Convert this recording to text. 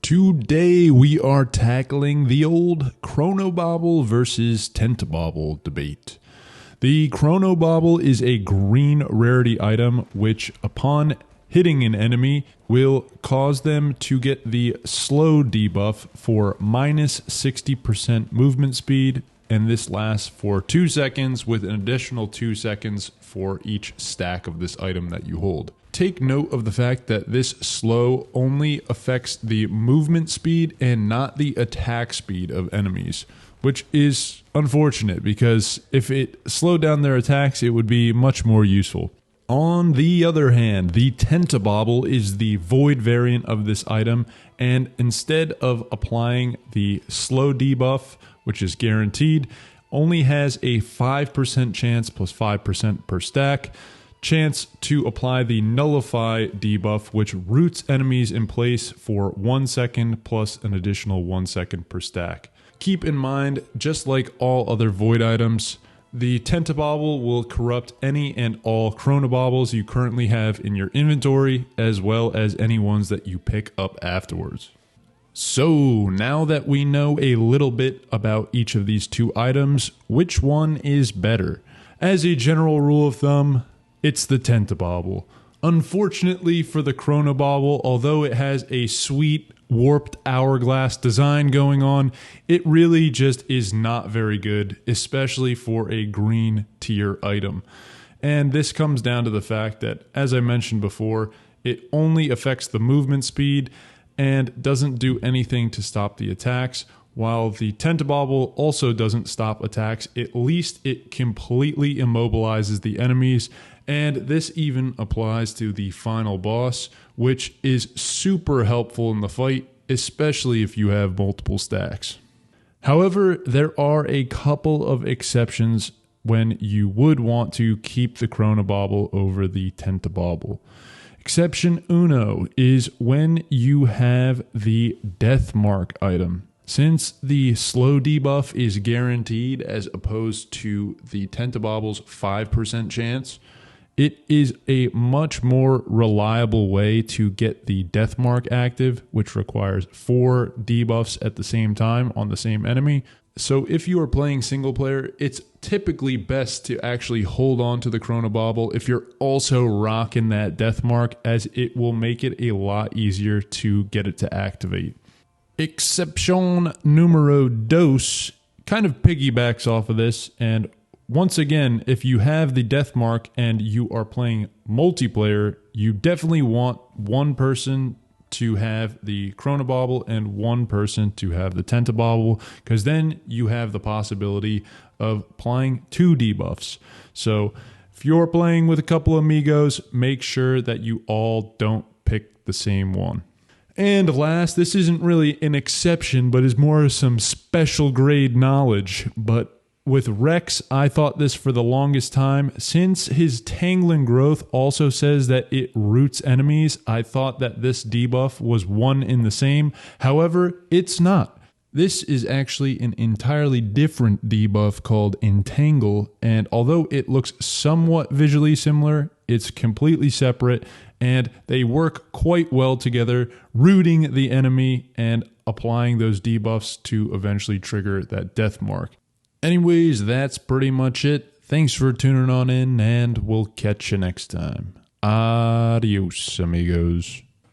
Today we are tackling the old Chronobauble versus Tentabauble debate. The Chronobauble is a green rarity item which, upon hitting an enemy, will cause them to get the slow debuff for minus 60% movement speed, and this lasts for 2 seconds with an additional 2 seconds for each stack of this item that you hold. Take note of the fact that this slow only affects the movement speed and not the attack speed of enemies, which is unfortunate because if it slowed down their attacks, it would be much more useful. On the other hand, the Tentabauble is the void variant of this item, and instead of applying the slow debuff, which is guaranteed, only has a 5% chance plus 5% per stack chance to apply the nullify debuff, which roots enemies in place for 1 second plus an additional 1 second per stack. Keep in mind, just like all other void items, the Tentabauble will corrupt any and all Chronobaubles you currently have in your inventory, as well as any ones that you pick up afterwards. So, now that we know a little bit about each of these two items, which one is better? As a general rule of thumb, it's the Tentabauble. Unfortunately for the Chronobauble, although it has a sweet warped hourglass design going on, it really just is not very good, especially for a green tier item. And this comes down to the fact that, as I mentioned before, it only affects the movement speed and doesn't do anything to stop the attacks. While the Tentabauble also doesn't stop attacks, at least it completely immobilizes the enemies, and this even applies to the final boss, which is super helpful in the fight, especially if you have multiple stacks. However, there are a couple of exceptions when you would want to keep the Chronobauble over the Tentabauble. Exception uno is when you have the Death Mark item. Since the slow debuff is guaranteed as opposed to the Tentabauble's 5% chance, it is a much more reliable way to get the Death Mark active, which requires 4 debuffs at the same time on the same enemy. So if you are playing single player, it's typically best to actually hold on to the Chronobauble if you're also rocking that Death Mark, as it will make it a lot easier to get it to activate. Exception numero dos kind of piggybacks off of this, and once again, if you have the Death Mark and you are playing multiplayer, you definitely want one person to have the Chronobauble and one person to have the Tentabauble, because then you have the possibility of applying 2 debuffs. So if you're playing with a couple amigos, make sure that you all don't pick the same one. And last, this isn't really an exception, but is more some special grade knowledge. But with Rex, I thought this for the longest time. Since his Tangling Growth also says that it roots enemies, I thought that this debuff was one in the same. However, it's not. This is actually an entirely different debuff called Entangle, and although it looks somewhat visually similar, it's completely separate, and they work quite well together, rooting the enemy and applying those debuffs to eventually trigger that Death Mark. Anyways, that's pretty much it. Thanks for tuning on in, and we'll catch you next time. Adios, amigos.